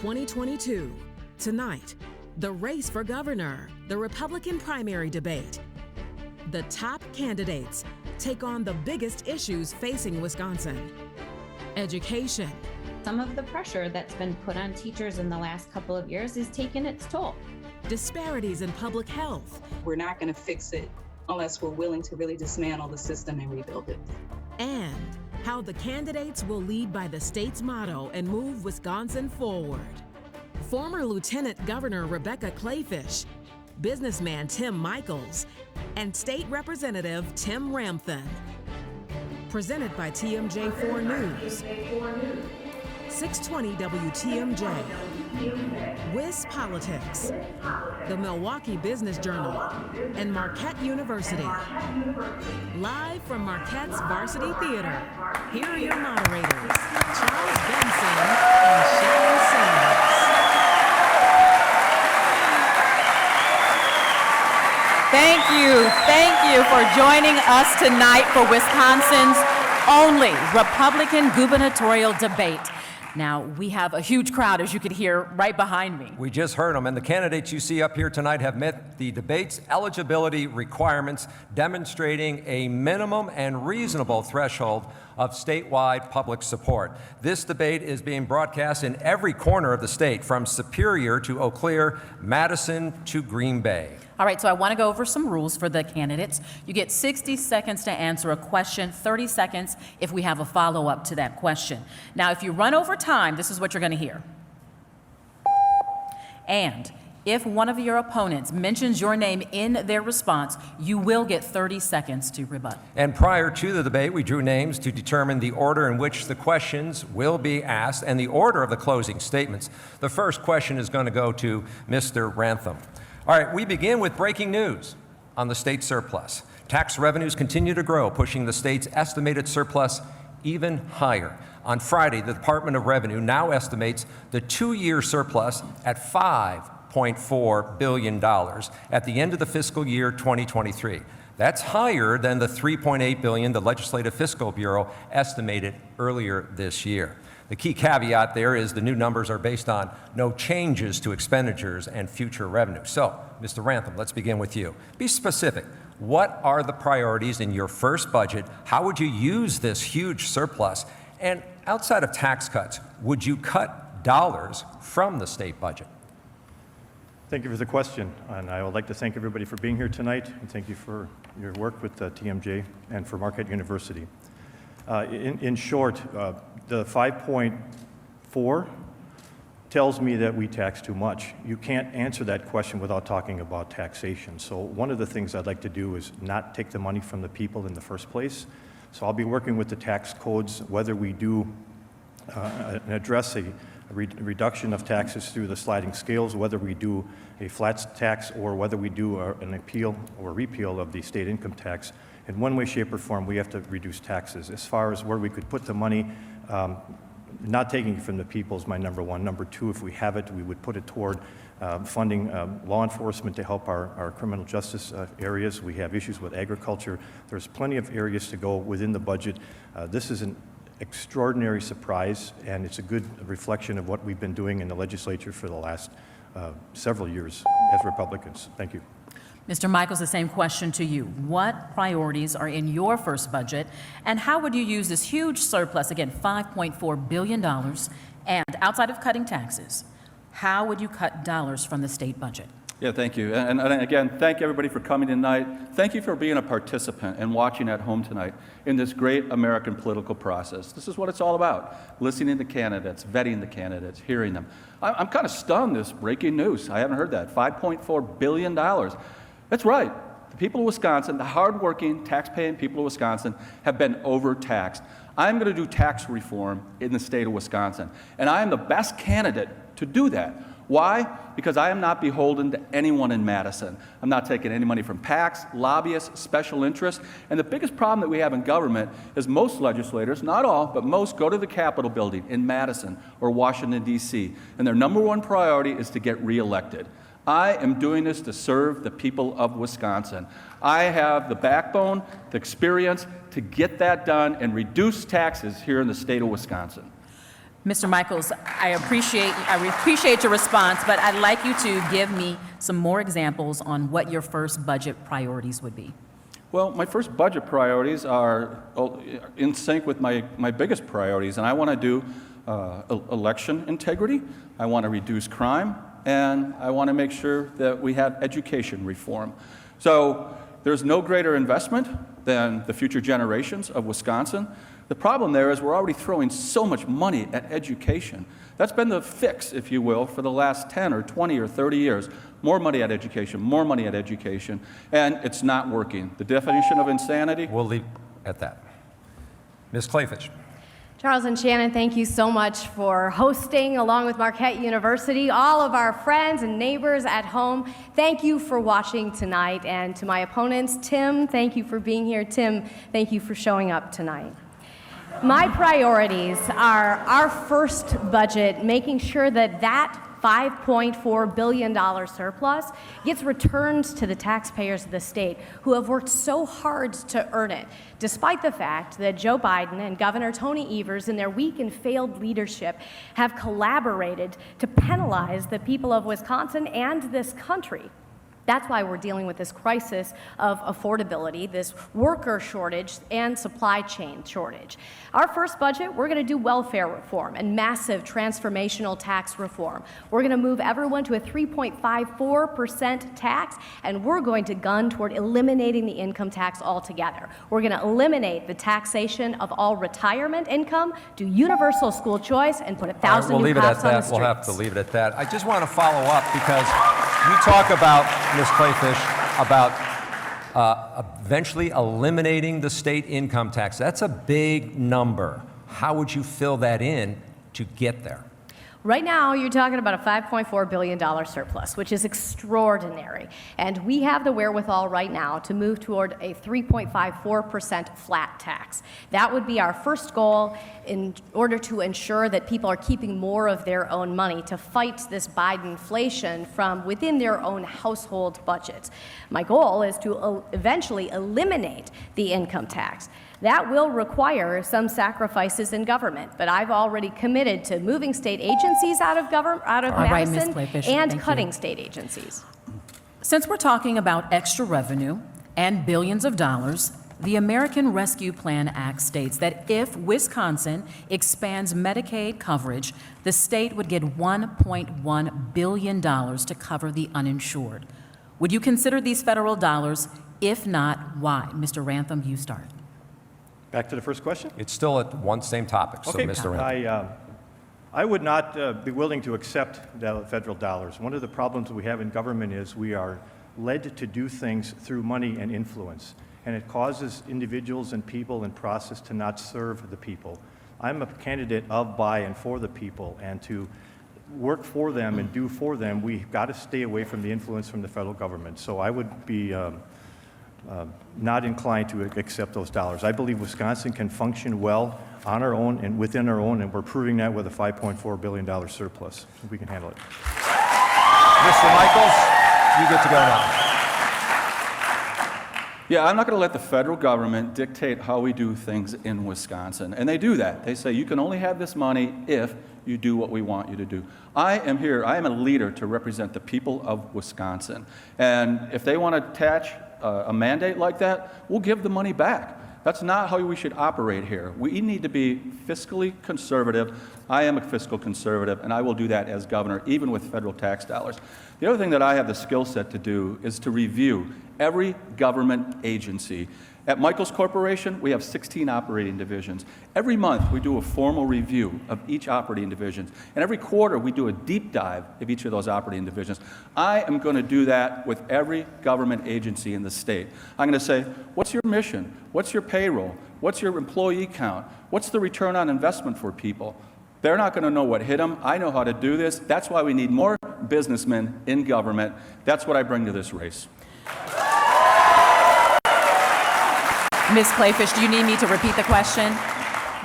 2022. Tonight, the race for governor, the Republican primary debate. The top candidates take on the biggest issues facing Wisconsin. Education. Some of the pressure that's been put on teachers in the last couple of years is taking its toll. Disparities in public health. We're not going to fix it unless we're willing to really dismantle the system and rebuild it. And how the candidates will lead by the state's motto and move Wisconsin forward. Former Lieutenant Governor Rebecca Clayfish, businessman Tim Michaels, and State Representative Tim Ramthun. Presented by TMJ4 News. 620 WTMJ. Wiz Politics. The Milwaukee Business Journal. And Marquette University. Live from Marquette's Varsity Theater, here are your moderators, Charles Benson and Sharon Sims. Thank you for joining us tonight for Wisconsin's only Republican gubernatorial debate. Now, we have a huge crowd, as you could hear right behind me. We just heard them, and the candidates you see up here tonight have met the debate's eligibility requirements, demonstrating a minimum and reasonable threshold of statewide public support. This debate is being broadcast in every corner of the state, from Superior to Eau Claire, Madison to Green Bay. All right, so I want to go over some rules for the candidates. You get 60 seconds to answer a question, 30 seconds if we have a follow-up to that question. Now, if you run over time, this is what you're going to hear. And if one of your opponents mentions your name in their response, you will get 30 seconds to rebut. And prior to the debate, we drew names to determine the order in which the questions will be asked and the order of the closing statements. The first question is going to go to Mr. Ramthun. All right, we begin with breaking news on the state surplus. Tax revenues continue to grow, pushing the state's estimated surplus even higher. On Friday, the Department of Revenue now estimates the two-year surplus at $5.4 billion at the end of the fiscal year 2023. That's higher than the $3.8 billion the Legislative Fiscal Bureau estimated earlier this year. The key caveat there is the new numbers are based on no changes to expenditures and future revenue. So, Mr. Ramthun, let's begin with you. Be specific. What are the priorities in your first budget? How would you use this huge surplus? And outside of tax cuts, would you cut dollars from the state budget? Thank you for the question, and I would like to thank everybody for being here tonight, and thank you for your work with TMJ and for Marquette University. In short, the 5.4 tells me that we tax too much. You can't answer that question without talking about taxation. So one of the things I'd like to do is not take the money from the people in the first place. So I'll be working with the tax codes, whether we do address a reduction of taxes through the sliding scales, whether we do a flat tax, or whether we do an appeal or repeal of the state income tax. In one way, shape, or form, we have to reduce taxes. As far as where we could put the money, not taking it from the people is my number one. Number two, if we have it, we would put it toward funding law enforcement to help our criminal justice areas. We have issues with agriculture. There's plenty of areas to go within the budget. This is an extraordinary surprise, and it's a good reflection of what we've been doing in the legislature for the last several years as Republicans. Thank you. Mr. Michaels, the same question to you. What priorities are in your first budget, and how would you use this huge surplus, again, $5.4 billion, and outside of cutting taxes, how would you cut dollars from the state budget? Yeah, thank you. And again, thank everybody for coming tonight. Thank you for being a participant and watching at home tonight in this great American political process. This is what it's all about, listening to candidates, vetting the candidates, hearing them. I'm kind of stunned, this breaking news. I haven't heard that. $5.4 billion. That's right. The people of Wisconsin, the hardworking, tax-paying people of Wisconsin, have been overtaxed. I'm going to do tax reform in the state of Wisconsin, and I am the best candidate to do that. Why? Because I am not beholden to anyone in Madison. I'm not taking any money from PACs, lobbyists, special interests, and the biggest problem that we have in government is most legislators, not all, but most, go to the Capitol building in Madison or Washington, D.C., and their number one priority is to get reelected. I am doing this to serve the people of Wisconsin. I have the backbone, the experience to get that done and reduce taxes here in the state of Wisconsin. Mr. Michaels, I appreciate your response, but I'd like you to give me some more examples on what your first budget priorities would be. Well, my first budget priorities are in sync with my biggest priorities, and I want to do election integrity, I want to reduce crime, and I want to make sure that we have education reform. So there's no greater investment than the future generations of Wisconsin. The problem there is we're already throwing so much money at education. That's been the fix, if you will, for the last 10 or 20 or 30 years. More money at education, more money at education, and it's not working. The definition of insanity? We'll leave at that. Ms. Clayfish. Charles and Shannon, thank you so much for hosting, along with Marquette University, all of our friends and neighbors at home. Thank you for watching tonight. And to my opponents, Tim, thank you for being here. Tim, thank you for showing up tonight. My priorities are our first budget, making sure that that $5.4 billion surplus gets returned to the taxpayers of the state who have worked so hard to earn it, despite the fact that Joe Biden and Governor Tony Evers, in their weak and failed leadership, have collaborated to penalize the people of Wisconsin and this country. That's why we're dealing with this crisis of affordability, this worker shortage and supply chain shortage. Our first budget, we're going to do welfare reform and massive transformational tax reform. We're going to move everyone to a 3.54% tax, and we're going to gun toward eliminating the income tax altogether. We're going to eliminate the taxation of all retirement income, do universal school choice, and put 1,000 new cops on the streets. We'll have to leave it at that. I just want to follow up because you talk about, Ms. Clayfish, about eventually eliminating the state income tax. That's a big number. How would you fill that in to get there? Right now, you're talking about a $5.4 billion surplus, which is extraordinary. And we have the wherewithal right now to move toward a 3.54% flat tax. That would be our first goal in order to ensure that people are keeping more of their own money to fight this Bidenflation from within their own household budgets. My goal is to eventually eliminate the income tax. That will require some sacrifices in government, but I've already committed to moving state agencies out of Madison and cutting state agencies. Since we're talking about extra revenue and billions of dollars, the American Rescue Plan Act states that if Wisconsin expands Medicaid coverage, the state would get $1.1 billion to cover the uninsured. Would you consider these federal dollars? If not, why? Mr. Rantham, you start. Back to the first question? It's still at one same topic, so Okay. Mr. Rantham. I would not be willing to accept federal dollars. One of the problems we have in government is we are led to do things through money and influence, and it causes individuals and people and process to not serve the people. I'm a candidate of, by, and for the people, and to work for them and do for them, we've got to stay away from the influence from the federal government. So I would be not inclined to accept those dollars. I believe Wisconsin can function well on our own and within our own, and we're proving that with a $5.4 billion surplus. We can handle it. Mr. Michaels, you get to go now. Yeah, I'm not going to let the federal government dictate how we do things in Wisconsin. And they do that. They say you can only have this money if you do what we want you to do. I am here, I am a leader to represent the people of Wisconsin. And if they want to attach a mandate like that, we'll give the money back. That's not how we should operate here. We need to be fiscally conservative. I am a fiscal conservative, and I will do that as governor, even with federal tax dollars. The other thing that I have the skill set to do is to review every government agency. At Michaels Corporation, we have 16 operating divisions. Every month, we do a formal review of each operating division. And every quarter, we do a deep dive of each of those operating divisions. I am going to do that with every government agency in the state. I'm going to say, what's your mission? What's your payroll? What's your employee count? What's the return on investment for people? They're not going to know what hit them. I know how to do this. That's why we need more businessmen in government. That's what I bring to this race. Ms. Clayfish, do you need me to repeat the question?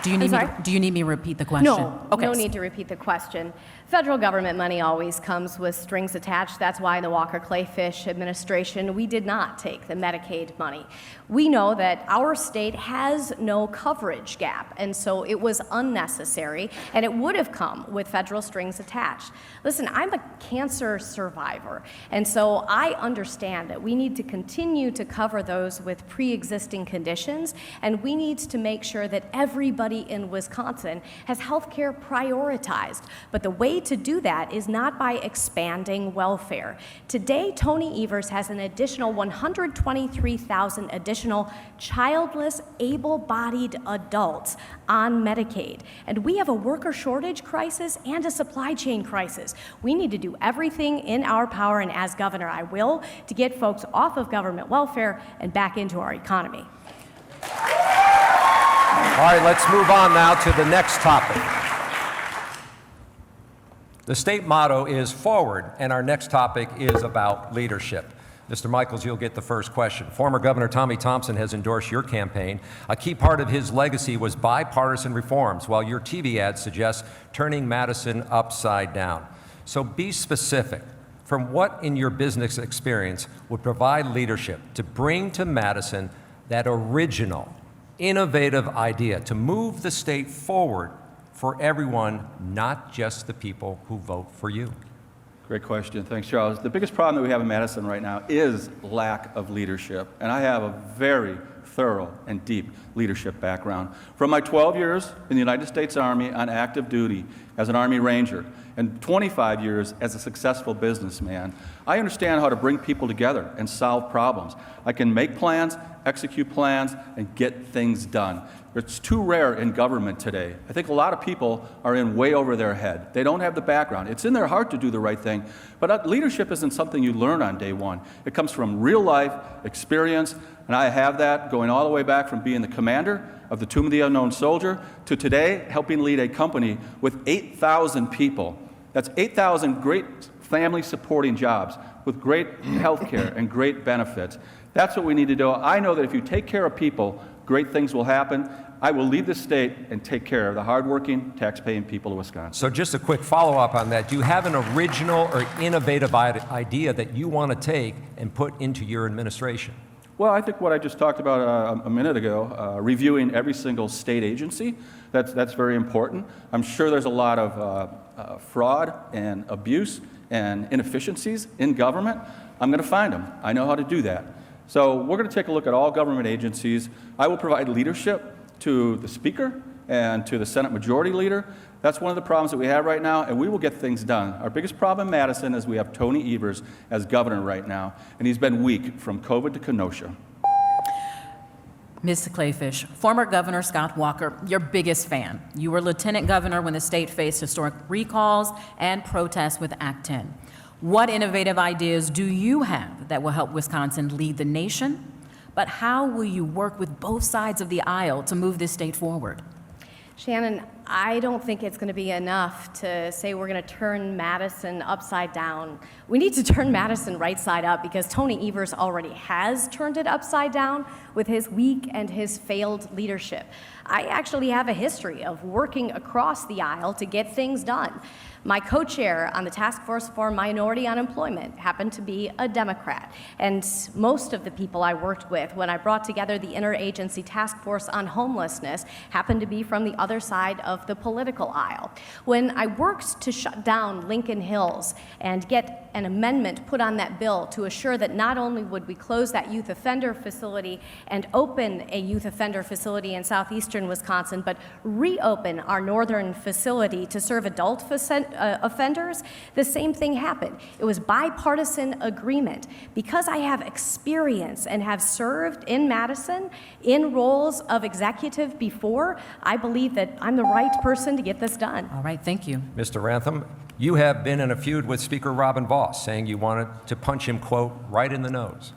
Do you need me to repeat the question? No, Okay. no need to repeat the question. Federal government money always comes with strings attached. That's why in the Walker Clayfish administration, we did not take the Medicaid money. We know that our state has no coverage gap, and so it was unnecessary, and it would have come with federal strings attached. Listen, I'm a cancer survivor, and so I understand that we need to continue to cover those with pre-existing conditions, and we need to make sure that everybody in Wisconsin has health care prioritized. But the way to do that is not by expanding welfare. Today, Tony Evers has an additional 123,000 additional childless, able-bodied adults on Medicaid. And we have a worker shortage crisis and a supply chain crisis. We need to do everything in our power, and as governor, I will, to get folks off of government welfare and back into our economy. All right, let's move on now to the next topic. The state motto is forward, and our next topic is about leadership. Mr. Michaels, you'll get the first question. Former Governor Tommy Thompson has endorsed your campaign. A key part of his legacy was bipartisan reforms, while your TV ad suggests turning Madison upside down. So be specific. From what in your business experience would provide leadership to bring to Madison that original, innovative idea to move the state forward for everyone, not just the people who vote for you? Great question. Thanks, Charles. The biggest problem that we have in Madison right now is lack of leadership. And I have a very thorough and deep leadership background. From my 12 years in the United States Army on active duty as an Army Ranger and 25 years as a successful businessman, I understand how to bring people together and solve problems. I can make plans, execute plans, and get things done. It's too rare in government today. I think a lot of people are in way over their head. They don't have the background. It's in their heart to do the right thing, but leadership isn't something you learn on day one. It comes from real life experience, and I have that going all the way back from being the commander of the Tomb of the Unknown Soldier to today helping lead a company with 8,000 people. That's 8,000 great family supporting jobs with great health care and great benefits. That's what we need to do. I know that if you take care of people, great things will happen. I will lead the state and take care of the hardworking, tax-paying people of Wisconsin. So just a quick follow-up on that. Do you have an original or innovative idea that you want to take and put into your administration? Well, I think what I just talked about a minute ago, reviewing every single state agency, that's very important. I'm sure there's a lot of fraud and abuse and inefficiencies in government. I'm going to find them. I know how to do that. So we're going to take a look at all government agencies. I will provide leadership to the Speaker and to the Senate Majority Leader. That's one of the problems that we have right now, and we will get things done. Our biggest problem in Madison is we have Tony Evers as governor right now, and he's been weak from COVID to Kenosha. Ms. Clayfish, former Governor Scott Walker, your biggest fan. You were lieutenant governor when the state faced historic recalls and protests with Act 10. What innovative ideas do you have that will help Wisconsin lead the nation? But how will you work with both sides of the aisle to move this state forward? Shannon, I don't think it's going to be enough to say we're going to turn Madison upside down. We need to turn Madison right side up because Tony Evers already has turned it upside down with his weak and his failed leadership. I actually have a history of working across the aisle to get things done. My co-chair on the Task Force for Minority Unemployment happened to be a Democrat, and most of the people I worked with when I brought together the Interagency Task Force on Homelessness happened to be from the other side of the political aisle. When I worked to shut down Lincoln Hills and get an amendment put on that bill to assure that not only would we close that youth offender facility and open a youth offender facility in southeastern Wisconsin, but reopen our northern facility to serve adult offenders, the same thing happened. It was bipartisan agreement. Because I have experience and have served in Madison in roles of executive before, I believe that I'm the right person to get this done. All right, thank you. Mr. Rantham, you have been in a feud with Speaker Robin Vos, saying you wanted to punch him, quote, right in the nose.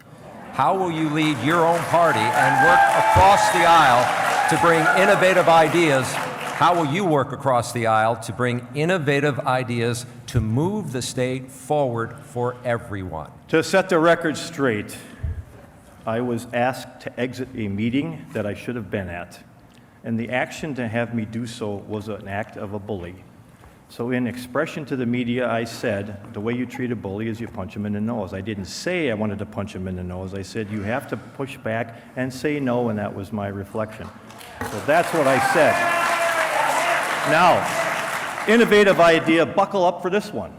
How will you lead your own party and work across the aisle to bring innovative ideas? How will you work across the aisle to bring innovative ideas to move the state forward for everyone? To set the record straight, I was asked to exit a meeting that I should have been at. and the action to have me do so was an act of a bully. So in expression to the media, I said, the way you treat a bully is you punch him in the nose. I didn't say I wanted to punch him in the nose. I said, you have to push back and say no, and that was my reflection. So that's what I said. Now, innovative idea, buckle up for this one.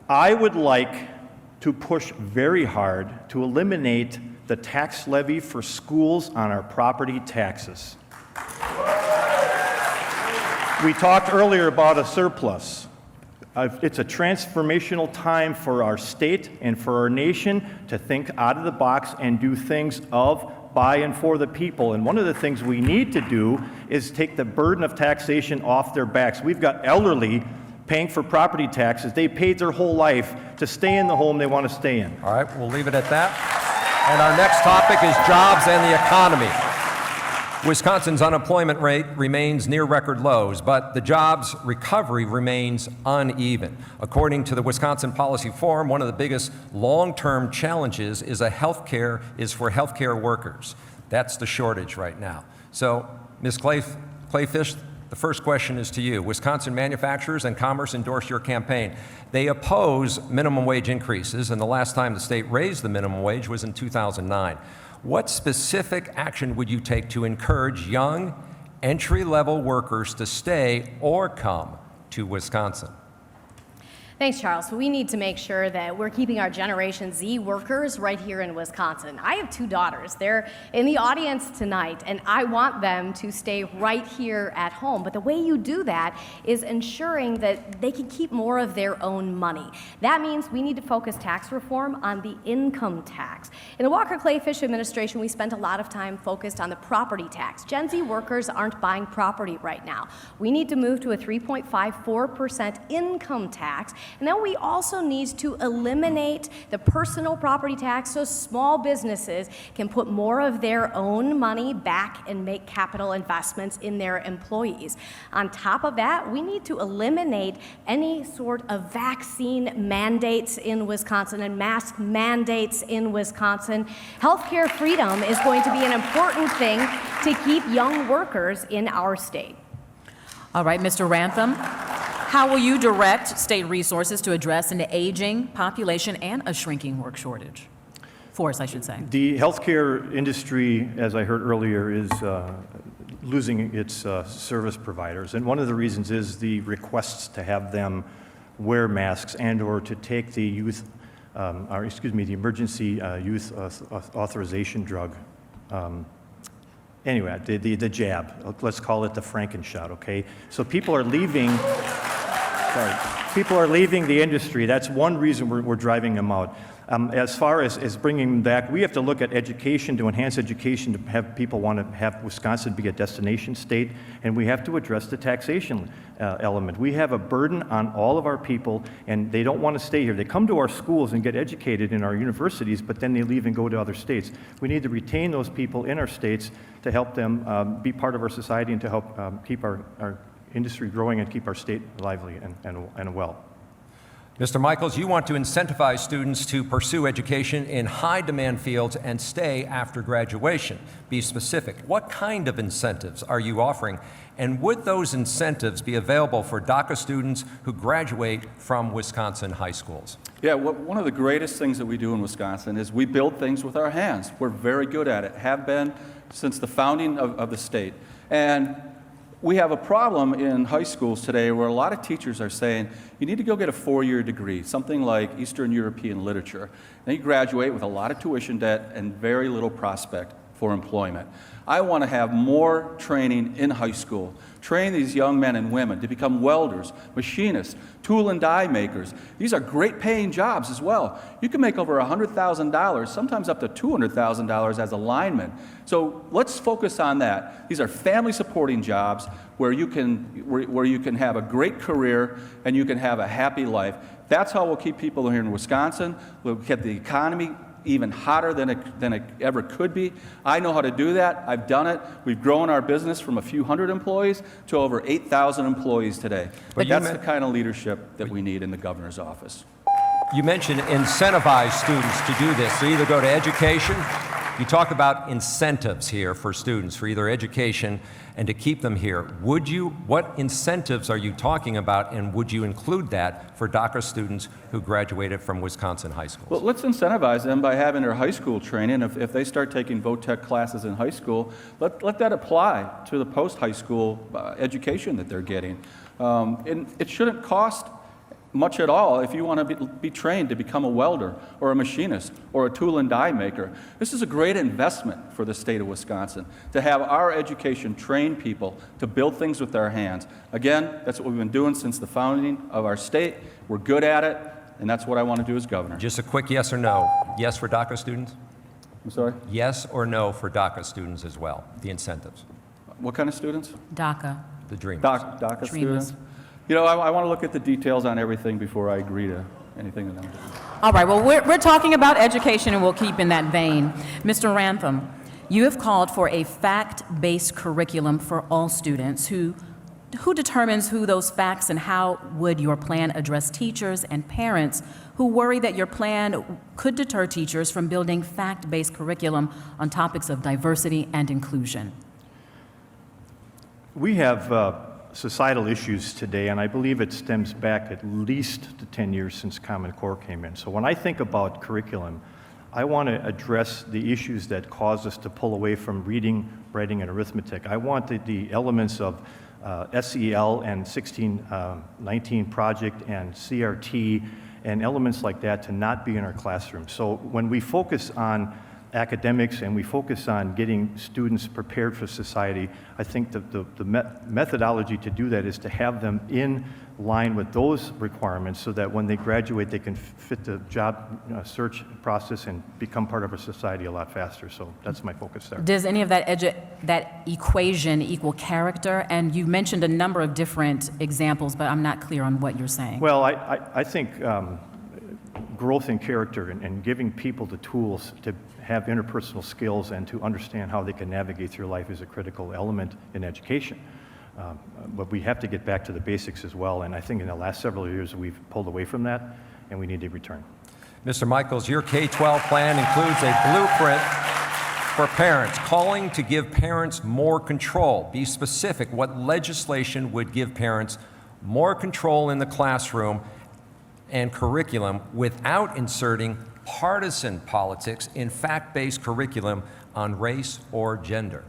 I would like to push very hard to eliminate the tax levy for schools on our property taxes. We talked earlier about a surplus. It's a transformational time for our state and for our nation to think out of the box and do things of, by, and for the people. And one of the things we need to do is take the burden of taxation off their backs. We've got elderly paying for property taxes. They paid their whole life to stay in the home they want to stay in. All right, we'll leave it at that. And our next topic is jobs and the economy. Wisconsin's unemployment rate remains near record lows, but the jobs recovery remains uneven. According to the Wisconsin Policy Forum, one of the biggest long-term challenges is for healthcare workers. That's the shortage right now. So, Ms. Clayfish, the first question is to you. Wisconsin Manufacturers and Commerce endorsed your campaign. They oppose minimum wage increases, and the last time the state raised the minimum wage was in 2009. What specific action would you take to encourage young, entry-level workers to stay or come to Wisconsin? Thanks, Charles. So we need to make sure that we're keeping our Generation Z workers right here in Wisconsin. I have 2 daughters. They're in the audience tonight, and I want them to stay right here at home. But the way you do that is ensuring that they can keep more of their own money. That means we need to focus tax reform on the income tax. In the Walker-Clayfish administration, we spent a lot of time focused on the property tax. Gen Z workers aren't buying property right now. We need to move to a 3.54% income tax. And then we also need to eliminate the personal property tax so small businesses can put more of their own money back and make capital investments in their employees. On top of that, we need to eliminate any sort of vaccine mandates in Wisconsin and mask mandates in Wisconsin. Healthcare freedom is going to be an important thing to keep young workers in our state. All right, Mr. Rantham, how will you direct state resources to address an aging population and a shrinking work shortage? Force, I should say. The healthcare industry, as I heard earlier, is losing its service providers. And one of the reasons is the requests to have them wear masks and or to take the the emergency youth authorization drug. Anyway, the jab, let's call it the Frankenshot, okay? So people are leaving, people are leaving the industry. That's one reason we're driving them out. As far as bringing them back, we have to look at education, to enhance education, to have people want to have Wisconsin be a destination state, and we have to address the taxation element. We have a burden on all of our people, and they don't want to stay here. They come to our schools and get educated in our universities, but then they leave and go to other states. We need to retain those people in our states to help them be part of our society and to help keep our industry growing and keep our state lively and well. Mr. Michaels, you want to incentivize students to pursue education in high-demand fields and stay after graduation. Be specific. What kind of incentives are you offering? And would those incentives be available for DACA students who graduate from Wisconsin high schools? Yeah, one of the greatest things that we do in Wisconsin is we build things with our hands. We're very good at it, have been since the founding of the state. And we have a problem in high schools today where a lot of teachers are saying, you need to go get a 4-year degree, something like Eastern European literature. Then you graduate with a lot of tuition debt and very little prospect for employment. I want to have more training in high school, train these young men and women to become welders, machinists, tool and die makers. These are great paying jobs as well. You can make over $100,000, sometimes up to $200,000 as a lineman. So let's focus on that. These are family supporting jobs where you can have a great career and you can have a happy life. That's how we'll keep people here in Wisconsin. We'll get the economy even hotter than it ever could be. I know how to do that. I've done it. We've grown our business from a few hundred employees to over 8,000 employees today. But that's the kind of leadership that we need in the governor's office. You mentioned incentivize students to do this. So either go to education You talk about incentives here for students, for either education and to keep them here. What incentives are you talking about, and would you include that for DACA students who graduated from Wisconsin high schools? Well, let's incentivize them by having their high school training. If they start taking VOTEC classes in high school, let that apply to the post-high school education that they're getting. And it shouldn't cost much at all if you want to be trained to become a welder or a machinist or a tool and die maker. This is a great investment for the state of Wisconsin, to have our education train people to build things with their hands. Again, that's what we've been doing since the founding of our state. We're good at it, and that's what I want to do as governor. Just a quick yes or no. Yes for DACA students? I'm sorry? Yes or no for DACA students as well, the incentives? What kind of students? DACA. The Dreamers. DACA Dreamers. students? You know, I want to look at the details on everything before I agree to anything of them. All right, well, we're talking about education, and we'll keep in that vein. Mr. Rantham, you have called for a fact-based curriculum for all students. Who determines who those facts, and how would your plan address teachers and parents who worry that your plan could deter teachers from building fact-based curriculum on topics of diversity and inclusion? We have societal issues today, and I believe it stems back at least to 10 years since Common Core came in. So when I think about curriculum, I want to address the issues that cause us to pull away from reading, writing, and arithmetic. I want the elements of SEL and 1619 project and CRT and elements like that to not be in our classroom. So when we focus on academics and we focus on getting students prepared for society, I think the methodology to do that is to have them in line with those requirements so that when they graduate they can fit the job search process and become part of our society a lot faster. So that's my focus there. Does any of that equation equal character? And you mentioned a number of different examples, but I'm not clear on what you're saying. Well, I think growth in character and giving people the tools to have interpersonal skills and to understand how they can navigate through life is a critical element in education. But we have to get back to the basics as well, and I think in the last several years we've pulled away from that, and we need to return. Mr. Michaels, your K-12 plan includes a blueprint for parents, calling to give parents more control. Be specific. What legislation would give parents more control in the classroom and curriculum without inserting partisan politics in fact-based curriculum on race or gender?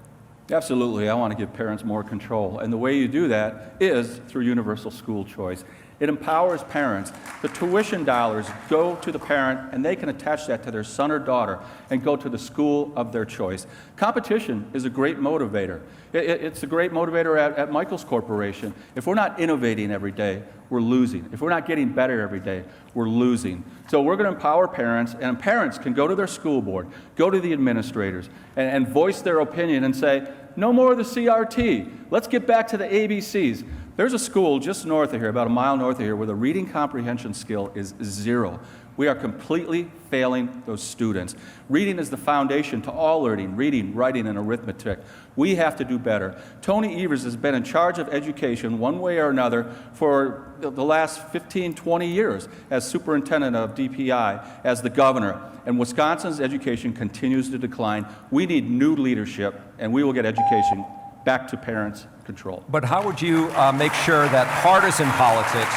Absolutely. I want to give parents more control. And the way you do that is through universal school choice. It empowers parents. The tuition dollars go to the parent, and they can attach that to their son or daughter and go to the school of their choice. Competition is a great motivator. It's a great motivator at Michaels Corporation. If we're not innovating every day, we're losing. If we're not getting better every day, we're losing. So we're going to empower parents, and parents can go to their school board, go to the administrators, and voice their opinion and say, no more of the CRT. Let's get back to the ABCs. There's a school just north of here, about a mile north of here, where the reading comprehension skill is 0. We are completely failing those students. Reading is the foundation to all learning, reading, writing, and arithmetic. We have to do better. Tony Evers has been in charge of education one way or another for the last 15, 20 years as superintendent of DPI, as the governor, and Wisconsin's education continues to decline. We need new leadership, and we will get education back to parents' control. But how would you make sure that partisan politics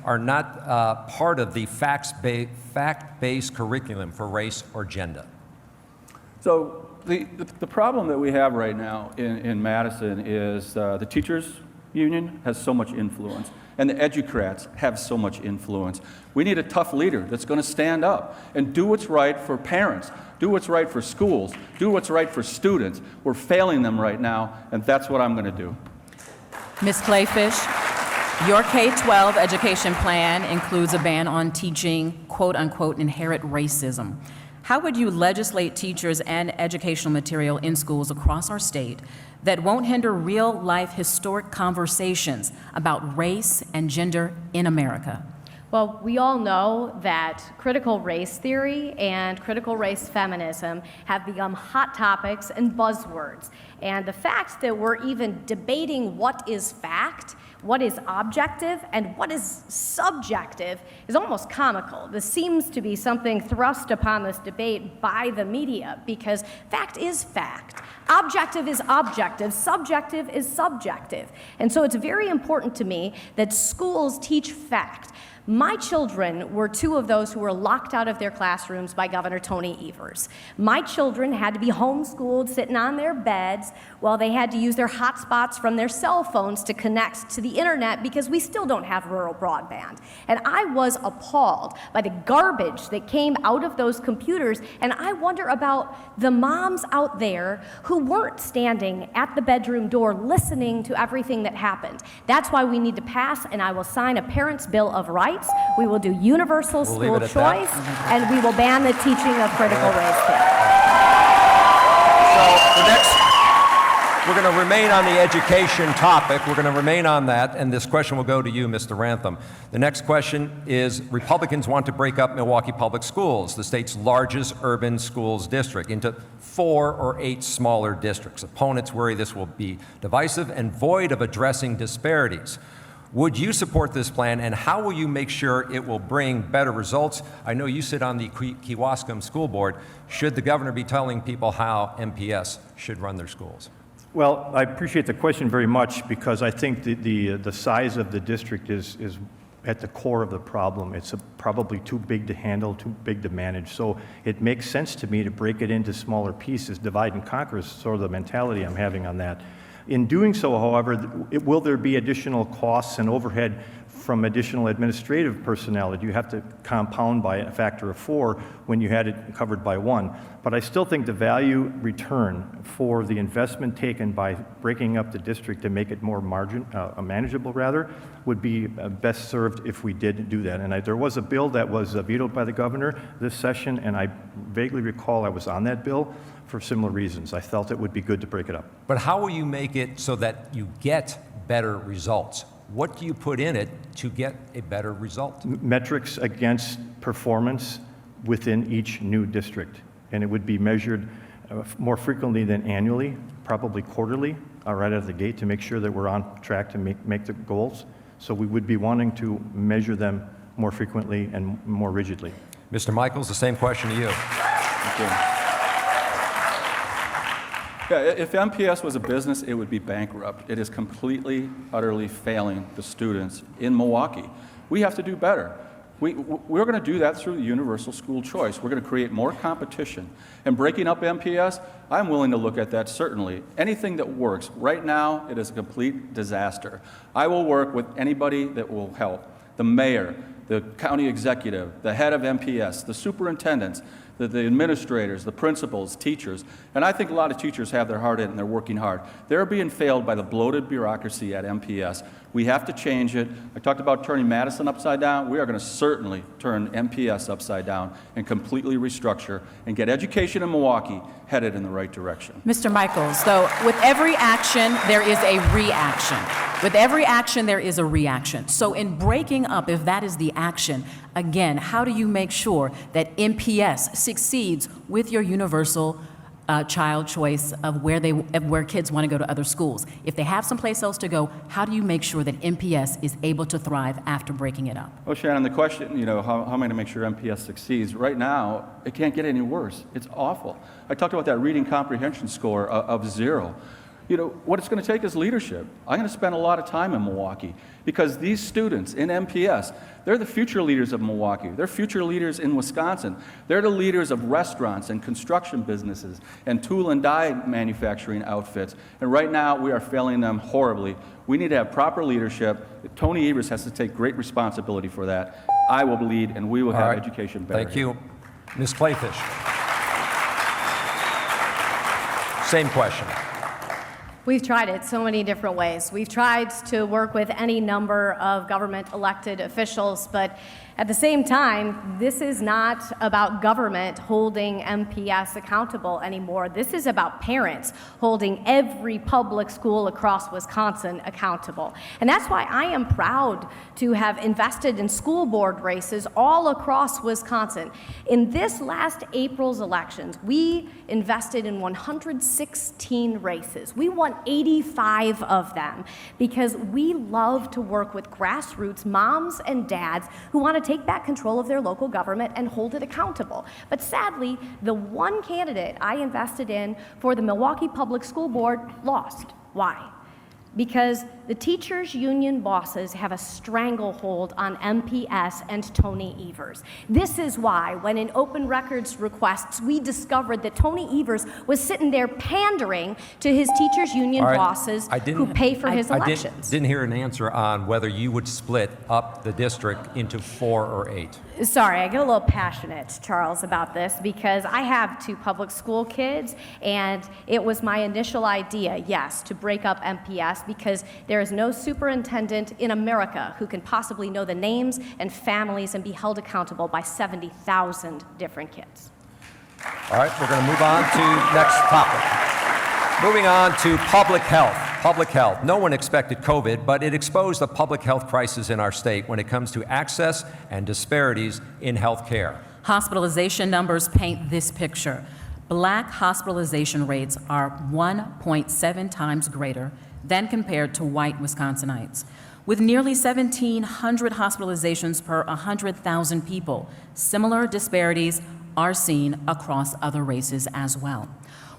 are not part of the fact-based curriculum for race or gender? So the problem that we have right now in Madison is the teachers' union has so much influence, and the educrats have so much influence. We need a tough leader that's going to stand up and do what's right for parents, do what's right for schools, do what's right for students. We're failing them right now, and that's what I'm going to do. Ms. Clayfish, your K-12 education plan includes a ban on teaching, quote-unquote, inherent racism. How would you legislate teachers and educational material in schools across our state that won't hinder real-life historic conversations about race and gender in America? Well, we all know that critical race theory and critical race feminism have become hot topics and buzzwords. And the fact that we're even debating what is fact, what is objective, and what is subjective is almost comical. This seems to be something thrust upon this debate by the media, because fact is fact. Objective is objective, subjective is subjective. And so it's very important to me that schools teach fact. My children were two of those who were locked out of their classrooms by Governor Tony Evers. My children had to be homeschooled, sitting on their beds, while they had to use their hotspots from their cell phones to connect to the internet, because we still don't have rural broadband. And I was appalled by the garbage that came out of those computers, and I wonder about the moms out there who weren't standing at the bedroom door listening to everything that happened. That's why we need to pass, and I will sign a Parents' Bill of Rights. We will do universal school choice, and we will ban the teaching of critical race theory. We're going to remain on the education topic. We're going to remain on that, and this question will go to you, Mr. Rantham. The next question is, Republicans want to break up Milwaukee Public Schools, the state's largest urban schools district, into 4 or 8 smaller districts. Opponents worry this will be divisive and void of addressing disparities. Would you support this plan, and how will you make sure it will bring better results? I know you sit on the Kewaskum School Board. Should the governor be telling people how MPS should run their schools? Well, I appreciate the question very much, because I think the size of the district is at the core of the problem. It's probably too big to handle, too big to manage. So it makes sense to me to break it into smaller pieces. Divide and conquer is sort of the mentality I'm having on that. In doing so, however, will there be additional costs and overhead from additional administrative personnel that you have to compound by a factor of 4 when you had it covered by 1? But I still think the value return for the investment taken by breaking up the district to make it more manageable, would be best served if we did do that. And there was a bill that was vetoed by the governor this session, and I vaguely recall I was on that bill for similar reasons. I felt it would be good to break it up. But how will you make it so that you get better results? What do you put in it to get a better result? Metrics against performance within each new district. And it would be measured more frequently than annually, probably quarterly, right out of the gate, to make sure that we're on track to make the goals. So we would be wanting to measure them more frequently and more rigidly. Mr. Michaels, the same question to you. Thank you. Yeah, if MPS was a business, it would be bankrupt. It is completely, utterly failing the students in Milwaukee. We have to do better. We're going to do that through the universal school choice. We're going to create more competition. And breaking up MPS, I'm willing to look at that, certainly. Anything that works. Right now, it is a complete disaster. I will work with anybody that will help. The mayor, the county executive, the head of MPS, the superintendents, the administrators, the principals, teachers. And I think a lot of teachers have their heart in it and they're working hard. They're being failed by the bloated bureaucracy at MPS. We have to change it. I talked about turning Madison upside down. We are going to certainly turn MPS upside down and completely restructure and get education in Milwaukee headed in the right direction. Mr. Michaels, though, with every action, there is a reaction. With every action, there is a reaction. So in breaking up, if that is the action, again, how do you make sure that MPS succeeds with your universal child choice of where kids want to go to other schools? If they have someplace else to go, how do you make sure that MPS is able to thrive after breaking it up? Well, Shannon, the question, how am I going to make sure MPS succeeds? Right now, it can't get any worse. It's awful. I talked about that reading comprehension score of 0. What it's going to take is leadership. I'm going to spend a lot of time in Milwaukee because these students in MPS, they're the future leaders of Milwaukee. They're future leaders in Wisconsin. They're the leaders of restaurants and construction businesses and tool and die manufacturing outfits. And right now, we are failing them horribly. We need to have proper leadership. Tony Evers has to take great responsibility for that. I will lead, and we will have education better. Thank you. Ms. Clayfish. Same question. We've tried it so many different ways. We've tried to work with any number of government elected officials, but at the same time, this is not about government holding MPS accountable anymore. This is about parents holding every public school across Wisconsin accountable. And that's why I am proud to have invested in school board races all across Wisconsin. In this last April's elections, we invested in 116 races. We won 85 of them because we love to work with grassroots moms and dads who want to take back control of their local government and hold it accountable. But sadly, the one candidate I invested in for the Milwaukee Public School Board lost. Why? Because the teachers' union bosses have a stranglehold on MPS and Tony Evers. This is why, when in open records requests, we discovered that Tony Evers was sitting there pandering to his teachers' union bosses who pay for his elections. I didn't hear an answer on whether you would split up the district into 4 or 8. Sorry, I get a little passionate, Charles, about this because I have 2 public school kids, and it was my initial idea, yes, to break up MPS because there is no superintendent in America who can possibly know the names and families and be held accountable by 70,000 different kids. All right, we're going to move on to next topic. Moving on to public health. Public health. No one expected COVID, but it exposed the public health crisis in our state when it comes to access and disparities in health care. Hospitalization numbers paint this picture. Black hospitalization rates are 1.7 times greater than compared to white Wisconsinites. With nearly 1,700 hospitalizations per 100,000 people, similar disparities are seen across other races as well.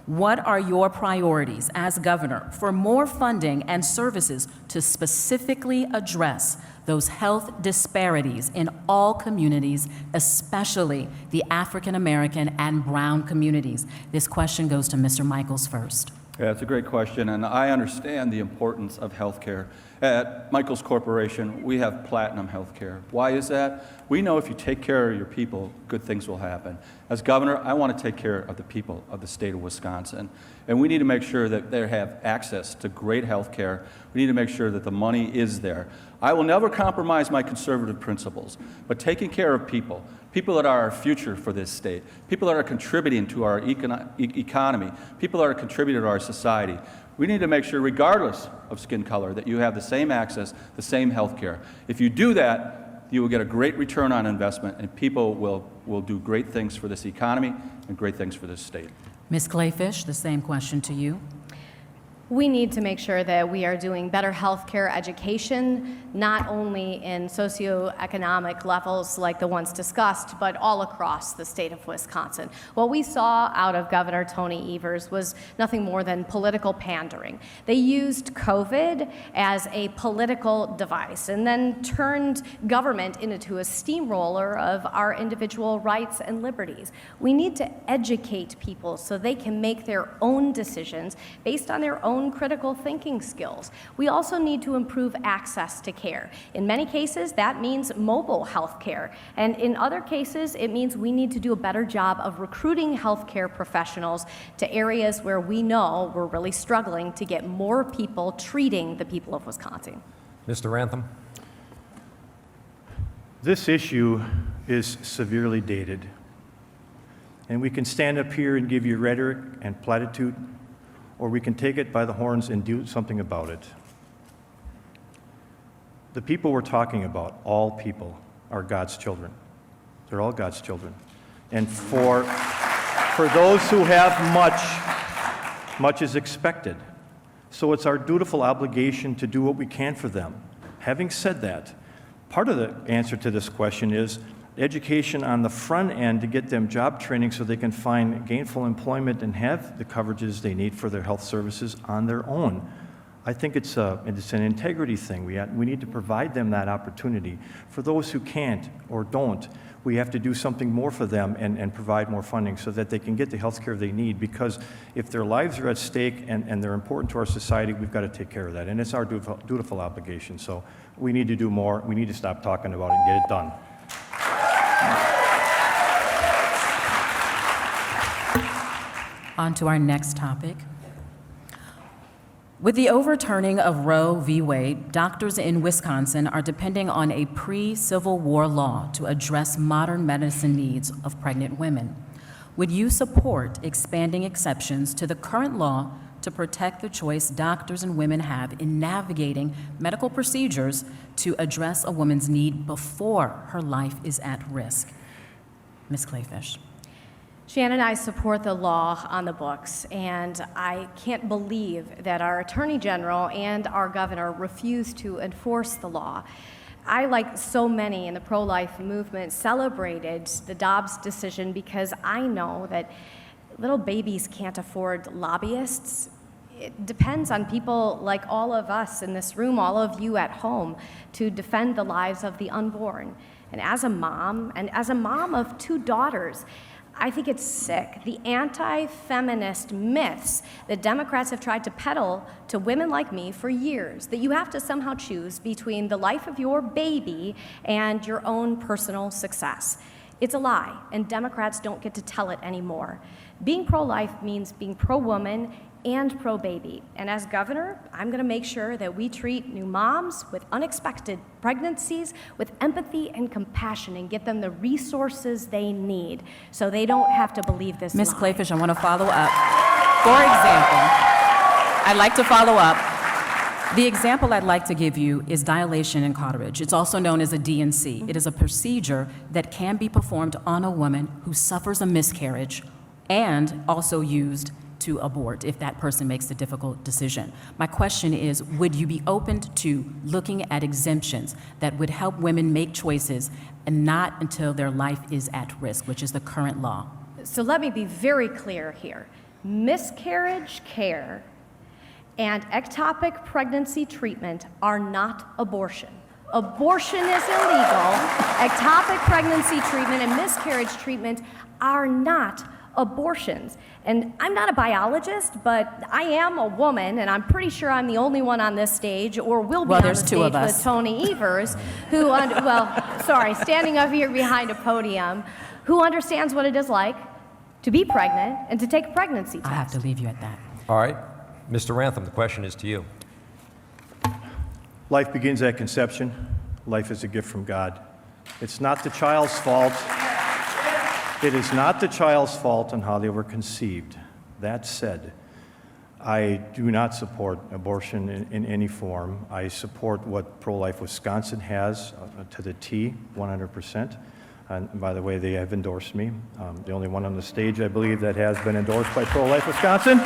What are your priorities as governor for more funding and services to specifically address those health disparities in all communities, especially the African American and Brown communities? This question goes to Mr. Michaels first. Yeah, it's a great question, and I understand the importance of health care. At Michaels Corporation, we have platinum health care. Why is that? We know if you take care of your people, good things will happen. As governor, I want to take care of the people of the state of Wisconsin, and we need to make sure that they have access to great health care. We need to make sure that the money is there. I will never compromise my conservative principles, but taking care of people, people that are our future for this state, people that are contributing to our economy, people that are contributing to our society. We need to make sure, regardless of skin color, that you have the same access, the same health care. If you do that, you will get a great return on investment, and people will do great things for this economy and great things for this state. Ms. Clayfish, the same question to you. We need to make sure that we are doing better healthcare education, not only in socioeconomic levels like the ones discussed, but all across the state of Wisconsin. What we saw out of Governor Tony Evers was nothing more than political pandering. They used COVID as a political device and then turned government into a steamroller of our individual rights and liberties. We need to educate people so they can make their own decisions based on their own critical thinking skills. We also need to improve access to care. In many cases, that means mobile health care. And in other cases, it means we need to do a better job of recruiting healthcare professionals to areas where we know we're really struggling to get more people treating the people of Wisconsin. Mr. Rantham. This issue is severely dated. And we can stand up here and give you rhetoric and platitude, or we can take it by the horns and do something about it. The people we're talking about, all people, are God's children. They're all God's children. And for those who have much is expected. So it's our dutiful obligation to do what we can for them. Having said that, part of the answer to this question is education on the front end to get them job training so they can find gainful employment and have the coverages they need for their health services on their own. I think it's an integrity thing. We need to provide them that opportunity. For those who can't or don't, we have to do something more for them and provide more funding so that they can get the health care they need, because if their lives are at stake and they're important to our society, we've got to take care of that. And it's our dutiful obligation. So we need to do more. We need to stop talking about it and get it done. On to our next topic. With the overturning of Roe v. Wade, doctors in Wisconsin are depending on a pre-Civil War law to address modern medicine needs of pregnant women. Would you support expanding exceptions to the current law to protect the choice doctors and women have in navigating medical procedures to address a woman's need before her life is at risk? Ms. Clayfish. Shannon, I support the law on the books, and I can't believe that our Attorney General and our governor refused to enforce the law. I, like so many in the pro-life movement, celebrated the Dobbs decision because I know that little babies can't afford lobbyists. It depends on people like all of us in this room, all of you at home, to defend the lives of the unborn. And as a mom of 2 daughters, I think it's sick. The anti-feminist myths that Democrats have tried to peddle to women like me for years, that you have to somehow choose between the life of your baby and your own personal success. It's a lie, and Democrats don't get to tell it anymore. Being pro-life means being pro-woman and pro-baby. And as governor, I'm going to make sure that we treat new moms with unexpected pregnancies with empathy and compassion and get them the resources they need so they don't have to believe this Ms. lie. Clayfish, I want to follow up. For example, I'd like to follow up. The example I'd like to give you is dilation and cauterage. It's also known as a D&C. It is a procedure that can be performed on a woman who suffers a miscarriage and also used to abort if that person makes the difficult decision. My question is, would you be open to looking at exemptions that would help women make choices and not until their life is at risk, which is the current law? So let me be very clear here. Miscarriage care and ectopic pregnancy treatment are not abortion. Abortion is illegal. Ectopic pregnancy treatment and miscarriage treatment are not abortions. And I'm not a biologist, but I am a woman, and I'm pretty sure I'm the only one on this stage, or will be on the stage with Tony Evers, who, standing up here behind a podium, who understands what it is like to be pregnant and to take a pregnancy test. I have to leave you at that. All right. Mr. Rantham, the question is to you. Life begins at conception. Life is a gift from God. It's not the child's fault. It is not the child's fault on how they were conceived. That said, I do not support abortion in any form. I support what Pro-Life Wisconsin has to the T, 100%. And by the way, they have endorsed me. The only one on the stage, I believe, that has been endorsed by Pro-Life Wisconsin.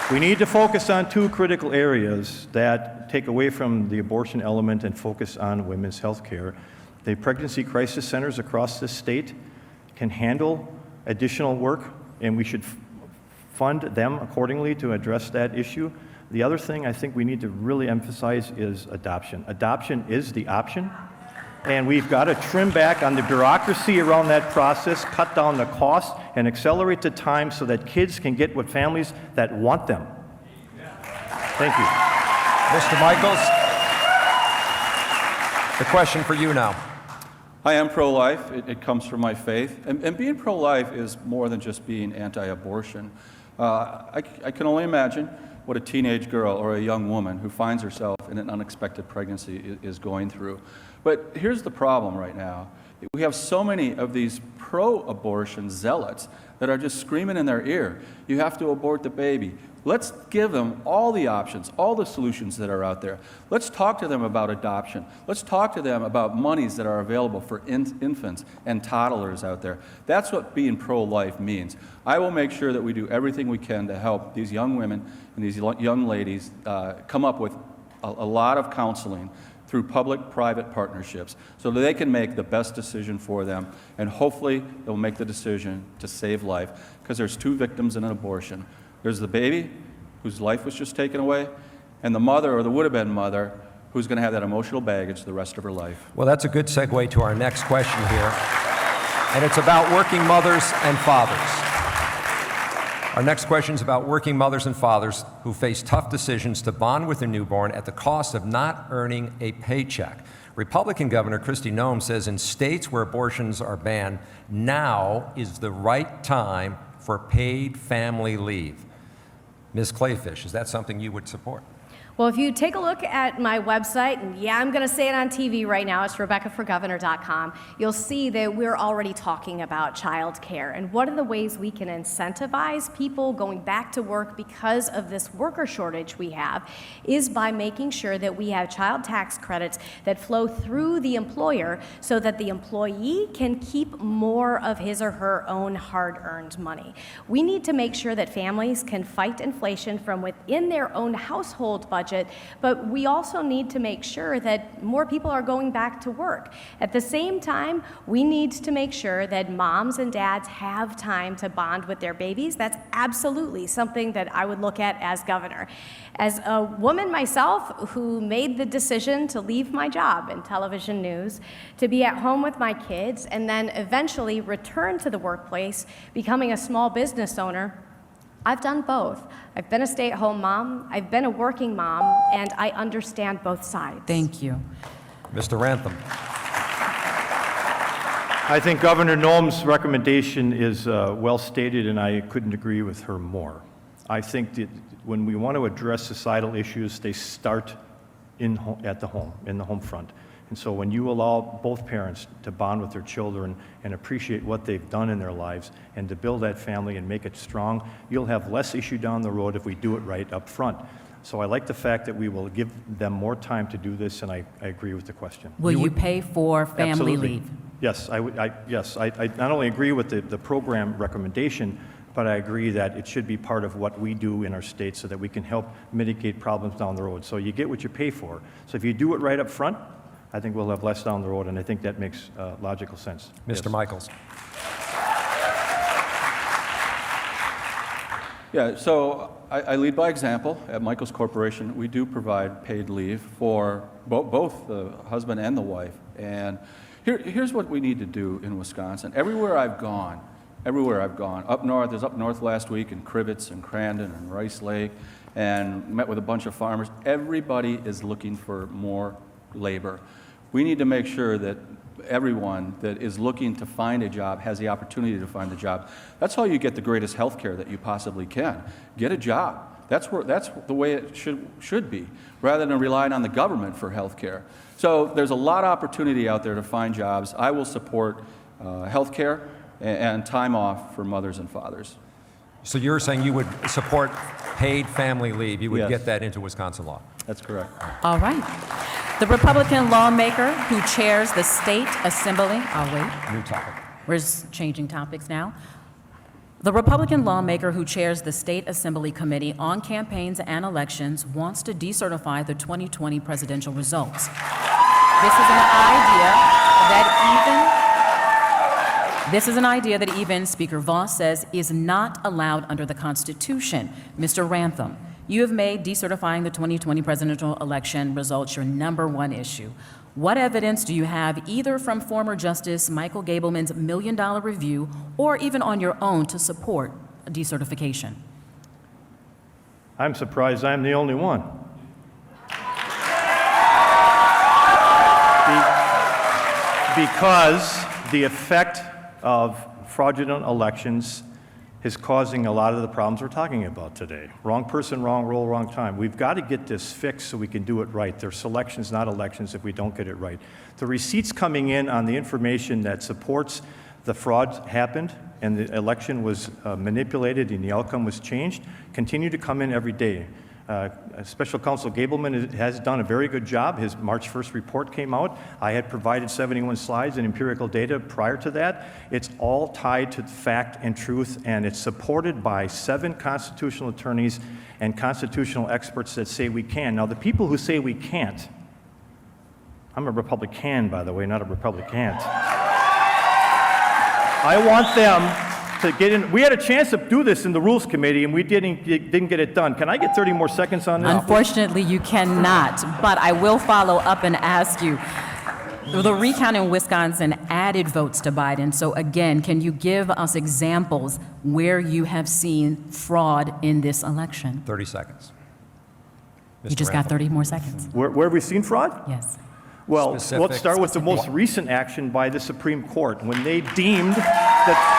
We need to focus on 2 critical areas that take away from the abortion element and focus on women's health care. The pregnancy crisis centers across this state can handle additional work, and we should fund them accordingly to address that issue. The other thing I think we need to really emphasize is adoption. Adoption is the option, and we've got to trim back on the bureaucracy around that process, cut down the cost, and accelerate the time so that kids can get with families that want them. Thank you. Mr. Michaels, the question for you now. I am pro-life. It comes from my faith. And being pro-life is more than just being anti-abortion. I can only imagine what a teenage girl or a young woman who finds herself in an unexpected pregnancy is going through. But here's the problem right now. We have so many of these pro-abortion zealots that are just screaming in their ear, you have to abort the baby. Let's give them all the options, all the solutions that are out there. Let's talk to them about adoption. Let's talk to them about monies that are available for infants and toddlers out there. That's what being pro-life means. I will make sure that we do everything we can to help these young women and these young ladies come up with a lot of counseling through public-private partnerships so that they can make the best decision for them, and hopefully they'll make the decision to save life, because there's 2 victims in an abortion. There's the baby, whose life was just taken away, and the mother, or the would-have-been mother, who's going to have that emotional baggage the rest of her life. Well, that's a good segue to our next question here, and it's about working mothers and fathers. Our next question is about working mothers and fathers who face tough decisions to bond with their newborn at the cost of not earning a paycheck. Republican Governor Kristi Noem says in states where abortions are banned, now is the right time for paid family leave. Ms. Clayfish, is that something you would support? Well, if you take a look at my website, and yeah, I'm going to say it on TV right now, it's RebeccaForGovernor.com, you'll see that we're already talking about child care. And one of the ways we can incentivize people going back to work because of this worker shortage we have is by making sure that we have child tax credits that flow through the employer so that the employee can keep more of his or her own hard-earned money. We need to make sure that families can fight inflation from within their own household budget, but we also need to make sure that more people are going back to work. At the same time, we need to make sure that moms and dads have time to bond with their babies. That's absolutely something that I would look at as governor. As a woman myself who made the decision to leave my job in television news, to be at home with my kids, and then eventually return to the workplace, becoming a small business owner, I've done both. I've been a stay-at-home mom, I've been a working mom, and I understand both sides. Thank you. Mr. Rantham. I think Governor Noem's recommendation is well stated, and I couldn't agree with her more. I think that when we want to address societal issues, they start at the home, in the home front. And so when you allow both parents to bond with their children and appreciate what they've done in their lives and to build that family and make it strong, you'll have less issue down the road if we do it right up front. So I like the fact that we will give them more time to do this, and I agree with the question. Will you pay for family Absolutely. leave? Yes, I not only agree with the program recommendation, but I agree that it should be part of what we do in our state so that we can help mitigate problems down the road. So you get what you pay for. So if you do it right up front, I think we'll have less down the road, and I think that makes logical sense. Mr. Yes. Michaels. Yeah, so I lead by example. At Michaels Corporation, we do provide paid leave for both the husband and the wife. And here's what we need to do in Wisconsin. Everywhere I've gone, up north, I was up north last week in Crivets and Crandon and Rice Lake, and met with a bunch of farmers. Everybody is looking for more labor. We need to make sure that everyone that is looking to find a job has the opportunity to find a job. That's how you get the greatest health care that you possibly can. Get a job. That's the way it should be, rather than relying on the government for health care. So there's a lot of opportunity out there to find jobs. I will support health care and time off for mothers and fathers. So you're saying you would support paid family leave? You would Yes. get that into Wisconsin law? That's correct. All right. The Republican lawmaker who chairs the State Assembly, I'll wait. New topic. We're changing topics now. The Republican lawmaker who chairs the State Assembly Committee on Campaigns and Elections wants to decertify the 2020 presidential results. This is an idea that even Speaker Voss says is not allowed under the Constitution. Mr. Rantham, you have made decertifying the 2020 presidential election results your #1 issue. What evidence do you have, either from former Justice Michael Gableman's $1 million review or even on your own, to support decertification? I'm surprised I'm the only one. Because the effect of fraudulent elections is causing a lot of the problems we're talking about today. Wrong person, wrong role, wrong time. We've got to get this fixed so we can do it right. There's selections, not elections, if we don't get it right. The receipts coming in on the information that supports the fraud happened and the election was manipulated and the outcome was changed continue to come in every day. Special Counsel Gableman has done a very good job. His March 1st report came out. I had provided 71 slides and empirical data prior to that. It's all tied to fact and truth, and it's supported by 7 constitutional attorneys and constitutional experts that say we can. Now, the people who say we can't, I'm a Republican, by the way, not a Republican. I want them to get in. We had a chance to do this in the Rules Committee, and we didn't get it done. Can I get 30 more seconds on this? Unfortunately, you cannot, but I will follow up and ask you. The recount in Wisconsin added votes to Biden. So again, can you give us examples where you have seen fraud in this election? 30 seconds. You just got 30 more seconds. Where have we seen fraud? Yes. Well, Specific. let's start with the most recent action by the Supreme Court when they deemed that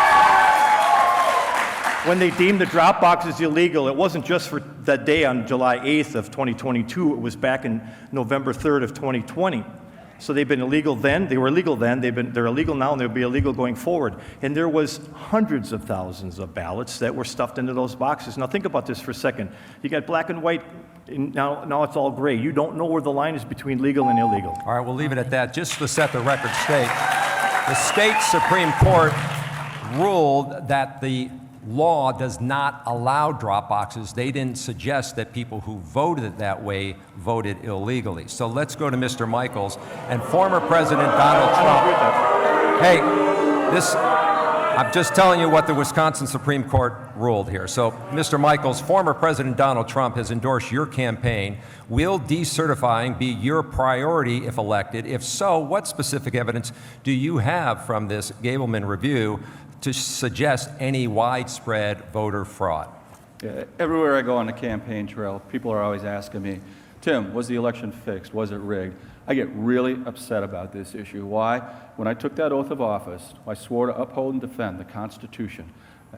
when they deemed the drop boxes illegal, it wasn't just for that day on July 8th of 2022. It was back in November 3rd of 2020. So they've been illegal then, they were illegal then, they're illegal now, and they'll be illegal going forward. And there was hundreds of thousands of ballots that were stuffed into those boxes. Now think about this for a second. You got black and white, and now it's all gray. You don't know where the line is between legal and illegal. All right, we'll leave it at that. Just to set the record straight, the state Supreme Court ruled that the law does not allow drop boxes. They didn't suggest that people who voted that way voted illegally. So let's go to Mr. Michaels and former President Donald Trump. Hey, I'm just telling you what the Wisconsin Supreme Court ruled here. So, Mr. Michaels, former President Donald Trump has endorsed your campaign. Will decertifying be your priority if elected? If so, what specific evidence do you have from this Gableman review to suggest any widespread voter fraud? Yeah, everywhere I go on the campaign trail, people are always asking me, Tim, was the election fixed? Was it rigged? I get really upset about this issue. Why? When I took that oath of office, I swore to uphold and defend the Constitution.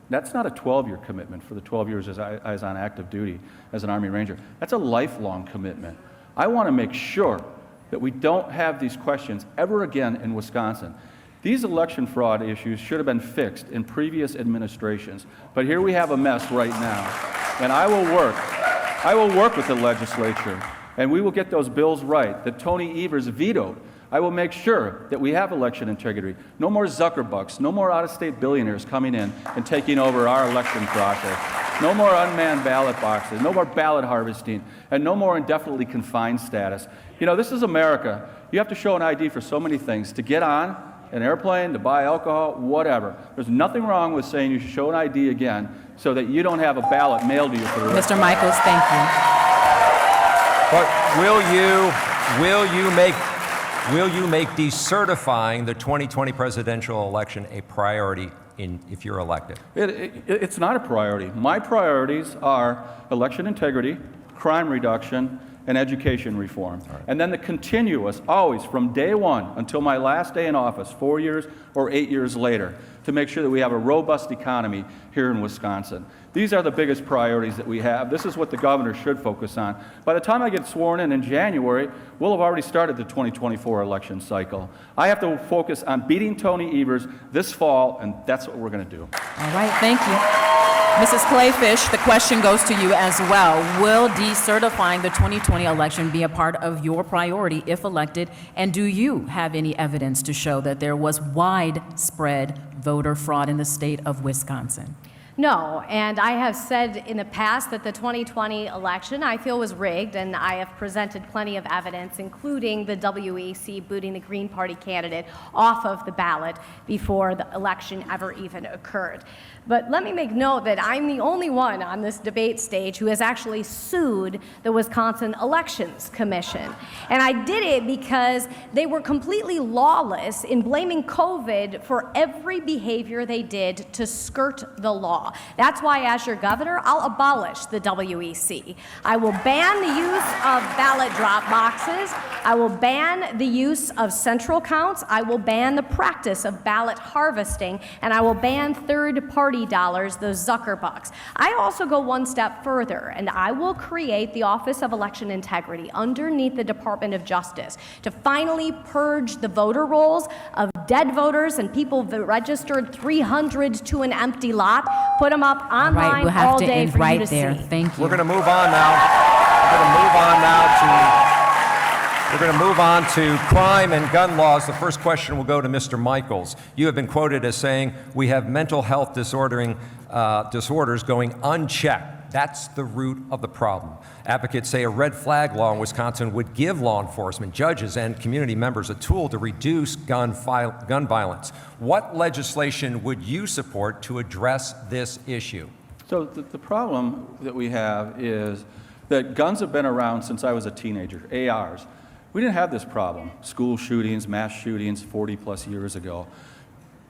That's not a 12-year commitment for the 12 years as I was on active duty as an Army Ranger. That's a lifelong commitment. I want to make sure that we don't have these questions ever again in Wisconsin. These election fraud issues should have been fixed in previous administrations, but here we have a mess right now. And I will work with the legislature, and we will get those bills right that Tony Evers vetoed. I will make sure that we have election integrity. No more Zuckerbucks, no more out-of-state billionaires coming in and taking over our election process. No more unmanned ballot boxes, no more ballot harvesting, and no more indefinitely confined status. You know, this is America. You have to show an ID for so many things. To get on an airplane, to buy alcohol, whatever. There's nothing wrong with saying you should show an ID again so that you don't have a ballot mailed to you for the rest. Mr. Michaels, thank you. But will you make decertifying the 2020 presidential election a priority if you're elected? It's not a priority. My priorities are election integrity, crime reduction, and education reform. Right. And then the continuous, always from day one until my last day in office, 4 years or 8 years later, to make sure that we have a robust economy here in Wisconsin. These are the biggest priorities that we have. This is what the governor should focus on. By the time I get sworn in January, we'll have already started the 2024 election cycle. I have to focus on beating Tony Evers this fall, and that's what we're going to do. All right, thank you. Mrs. Clayfish, the question goes to you as well. Will decertifying the 2020 election be a part of your priority if elected? And do you have any evidence to show that there was widespread voter fraud in the state of Wisconsin? No, and I have said in the past that the 2020 election I feel was rigged, and I have presented plenty of evidence, including the WEC booting the Green Party candidate off of the ballot before the election ever even occurred. But let me make note that I'm the only one on this debate stage who has actually sued the Wisconsin Elections Commission. And I did it because they were completely lawless in blaming COVID for every behavior they did to skirt the law. That's why, as your governor, I'll abolish the WEC. I will ban the use of ballot drop boxes. I will ban the use of central counts. I will ban the practice of ballot harvesting. And I will ban third-party dollars, those Zuckerbucks. I also go one step further, and I will create the Office of Election Integrity underneath the Department of Justice to finally purge the voter rolls of dead voters and people that registered 300 to an empty lot, put them up online right, we'll have all to day end for right you to there. see. Thank you. We're going to move on now. We're going to move on to crime and gun laws. The first question will go to Mr. Michaels. You have been quoted as saying, we have mental health disorders going unchecked. That's the root of the problem. Advocates say a red flag law in Wisconsin would give law enforcement, judges, and community members a tool to reduce gun violence. What legislation would you support to address this issue? So the problem that we have is that guns have been around since I was a teenager, ARs. We didn't have this problem. School shootings, mass shootings 40 plus years ago.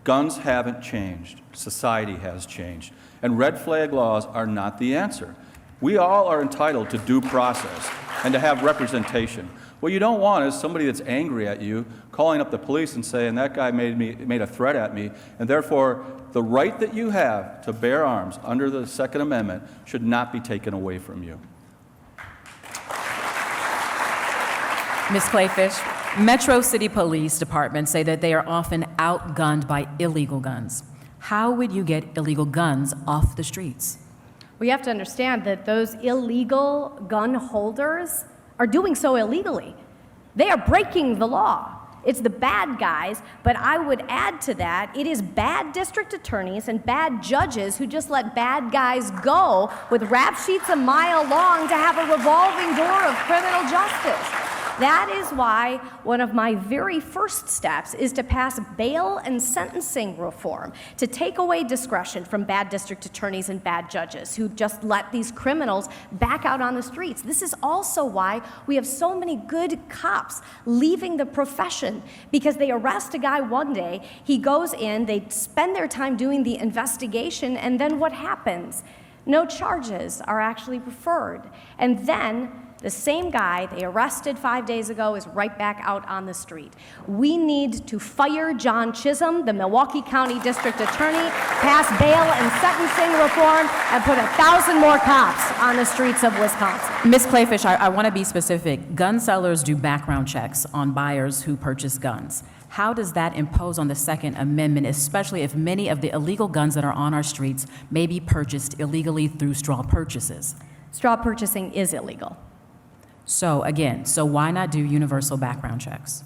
Guns haven't changed. Society has changed. And red flag laws are not the answer. We all are entitled to due process and to have representation. What you don't want is somebody that's angry at you, calling up the police and saying, that guy made a threat at me, and therefore the right that you have to bear arms under the Second Amendment should not be taken away from you. Ms. Clayfish, Metro City Police Departments say that they are often outgunned by illegal guns. How would you get illegal guns off the streets? We have to understand that those illegal gun holders are doing so illegally. They are breaking the law. It's the bad guys, but I would add to that, it is bad district attorneys and bad judges who just let bad guys go with rap sheets a mile long to have a revolving door of criminal justice. That is why one of my very first steps is to pass bail and sentencing reform, to take away discretion from bad district attorneys and bad judges who just let these criminals back out on the streets. This is also why we have so many good cops leaving the profession, because they arrest a guy one day, he goes in, they spend their time doing the investigation, and then what happens? No charges are actually preferred. And then the same guy they arrested 5 days ago is right back out on the street. We need to fire John Chisholm, the Milwaukee County District Attorney, pass bail and sentencing reform, and put 1,000 more cops on the streets of Wisconsin. Ms. Clayfish, I want to be specific. Gun sellers do background checks on buyers who purchase guns. How does that impose on the Second Amendment, especially if many of the illegal guns that are on our streets may be purchased illegally through straw purchases? Straw purchasing is illegal. So again, why not do universal background checks?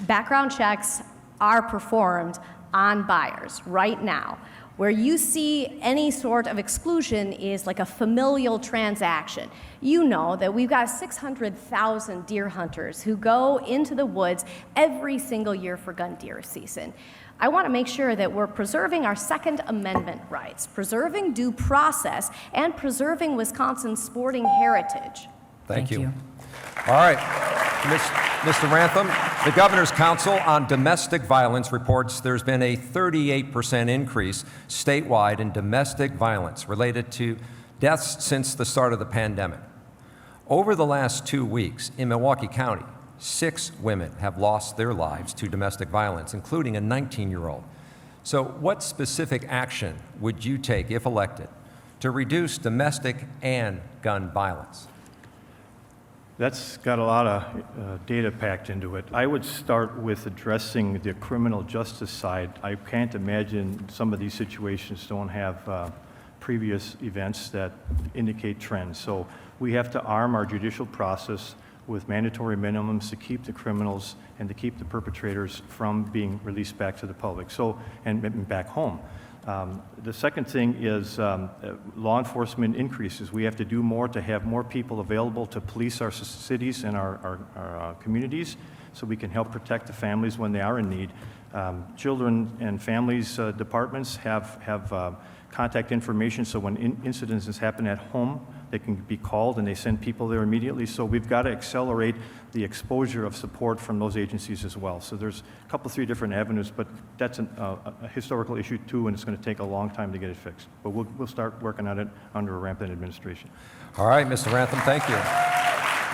Background checks are performed on buyers right now. Where you see any sort of exclusion is like a familial transaction. You know that we've got 600,000 deer hunters who go into the woods every single year for gun deer season. I want to make sure that we're preserving our Second Amendment rights, preserving due process, and preserving Wisconsin's sporting heritage. Thank you. All right, Mr. Rantham, the Governor's Council on Domestic Violence reports there's been a 38% increase statewide in domestic violence related to deaths since the start of the pandemic. Over the last 2 weeks in Milwaukee County, 6 women have lost their lives to domestic violence, including a 19-year-old. So what specific action would you take, if elected, to reduce domestic and gun violence? That's got a lot of data packed into it. I would start with addressing the criminal justice side. I can't imagine some of these situations don't have previous events that indicate trends. So we have to arm our judicial process with mandatory minimums to keep the criminals and to keep the perpetrators from being released back to the public, and back home. The second thing is law enforcement increases. We have to do more to have more people available to police our cities and our communities so we can help protect the families when they are in need. Children and families departments have contact information, so when incidences happen at home, they can be called and they send people there immediately. So we've got to accelerate the exposure of support from those agencies as well. So there's a couple, 3 different avenues, but that's a historical issue too, and it's going to take a long time to get it fixed. But we'll start working on it under a rampant administration. All right, Mr. Rantham, thank you.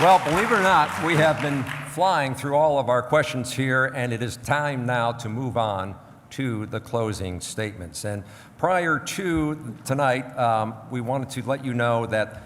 Well, believe it or not, we have been flying through all of our questions here, and it is time now to move on to the closing statements. And prior to tonight, we wanted to let you know that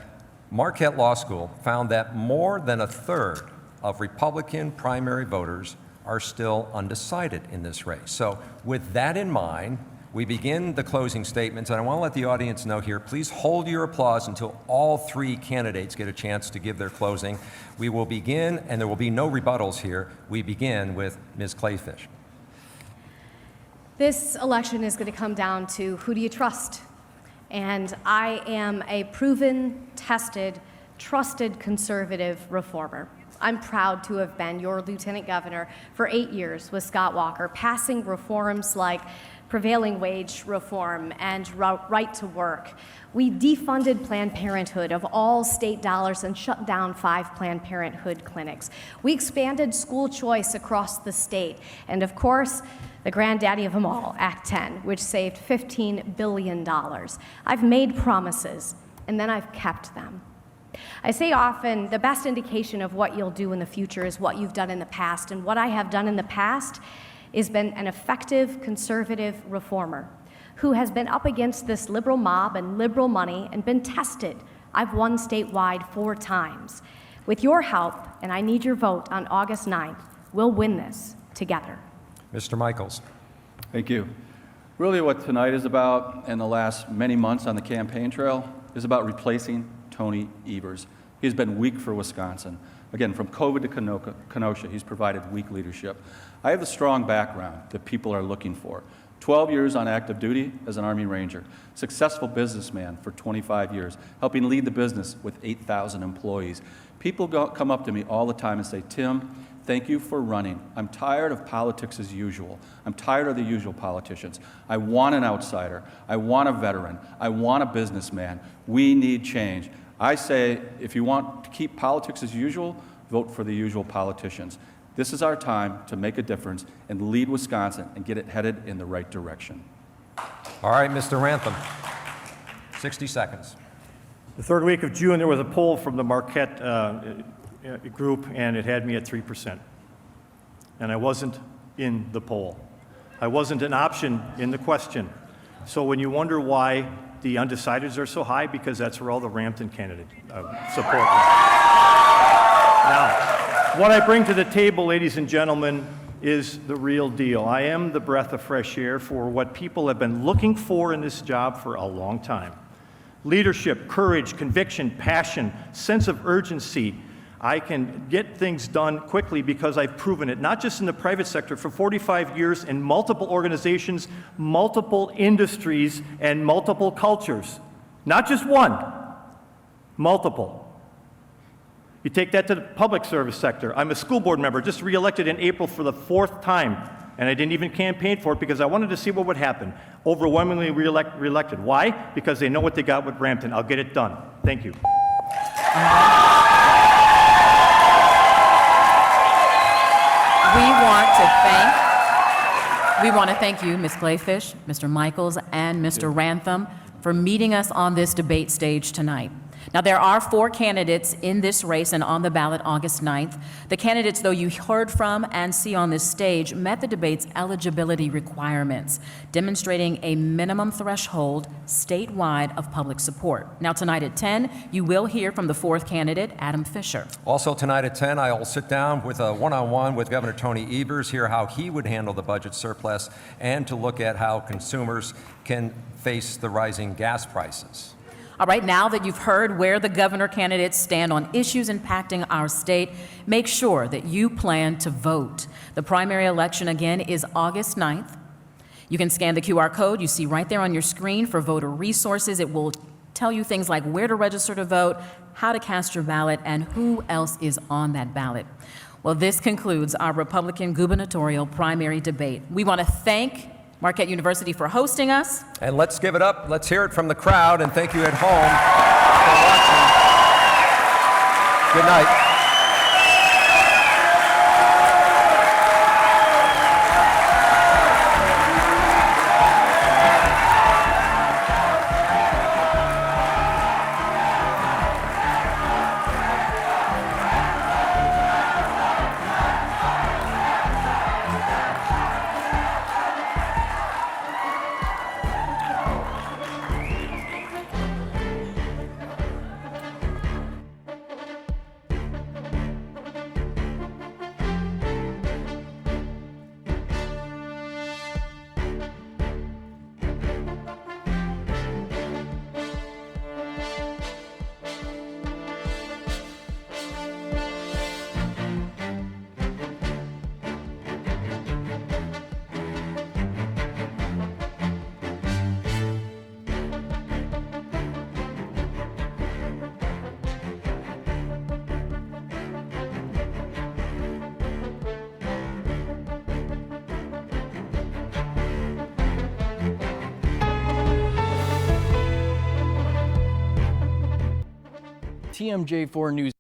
Marquette Law School found that more than 1/3 of Republican primary voters are still undecided in this race. So with that in mind, we begin the closing statements, and I want to let the audience know here, please hold your applause until all 3 candidates get a chance to give their closing. We will begin, and there will be no rebuttals here. We begin with Ms. Clayfish. This election is going to come down to who do you trust? And I am a proven, tested, trusted conservative reformer. I'm proud to have been your lieutenant governor for 8 years with Scott Walker, passing reforms like prevailing wage reform and right to work. We defunded Planned Parenthood of all state dollars and shut down 5 Planned Parenthood clinics. We expanded school choice across the state. And of course, the granddaddy of them all, Act 10, which saved $15 billion. I've made promises, and then I've kept them. I say often the best indication of what you'll do in the future is what you've done in the past, and what I have done in the past is been an effective conservative reformer who has been up against this liberal mob and liberal money and been tested. I've won statewide 4 times. With your help, and I need your vote on August 9th, we'll win this together. Mr. Michaels. Thank you. Really what tonight is about, and the last many months on the campaign trail, is about replacing Tony Evers. He's been weak for Wisconsin. Again, from COVID to Kenosha, he's provided weak leadership. I have the strong background that people are looking for. 12 years on active duty as an Army Ranger, successful businessman for 25 years, helping lead the business with 8,000 employees. People come up to me all the time and say, Tim, thank you for running. I'm tired of politics as usual. I'm tired of the usual politicians. I want an outsider. I want a veteran. I want a businessman. We need change. I say, if you want to keep politics as usual, vote for the usual politicians. This is our time to make a difference and lead Wisconsin and get it headed in the right direction. All right, Mr. Rantham, 60 seconds. The third week of June, there was a poll from the Marquette group, and it had me at 3%. And I wasn't in the poll. I wasn't an option in the question. So when you wonder why the undecideds are so high, because that's where all the Rampton candidate support is. Now, what I bring to the table, ladies and gentlemen, is the real deal. I am the breath of fresh air for what people have been looking for in this job for a long time. Leadership, courage, conviction, passion, sense of urgency. I can get things done quickly because I've proven it, not just in the private sector, for 45 years in multiple organizations, multiple industries, and multiple cultures. Not just one, multiple. You take that to the public service sector. I'm a school board member, just reelected in April for the 4th time, and I didn't even campaign for it because I wanted to see what would happen. Overwhelmingly reelected. Why? Because they know what they got with Brampton. I'll get it done. Thank you. We want to thank you, Ms. Clayfish, Mr. Michaels, and Mr. Rantham for meeting us on this debate stage tonight. Now, there are 4 candidates in this race and on the ballot August 9th. The candidates, though, you heard from and see on this stage, met the debate's eligibility requirements, demonstrating a minimum threshold statewide of public support. Now, tonight at 10, you will hear from the 4th candidate, Adam Fisher. Also tonight at 10, I will sit down with a one-on-one with Governor Tony Evers, hear how he would handle the budget surplus, and to look at how consumers can face the rising gas prices. All right, now that you've heard where the governor candidates stand on issues impacting our state, make sure that you plan to vote. The primary election, again, is August 9th. You can scan the QR code you see right there on your screen for voter resources. It will tell you things like where to register to vote, how to cast your ballot, and who else is on that ballot. Well, this concludes our Republican gubernatorial primary debate. We want to thank Marquette University for hosting us. And let's give it up. Let's hear it from the crowd, and thank you at home for watching. Good night. TMJ4 News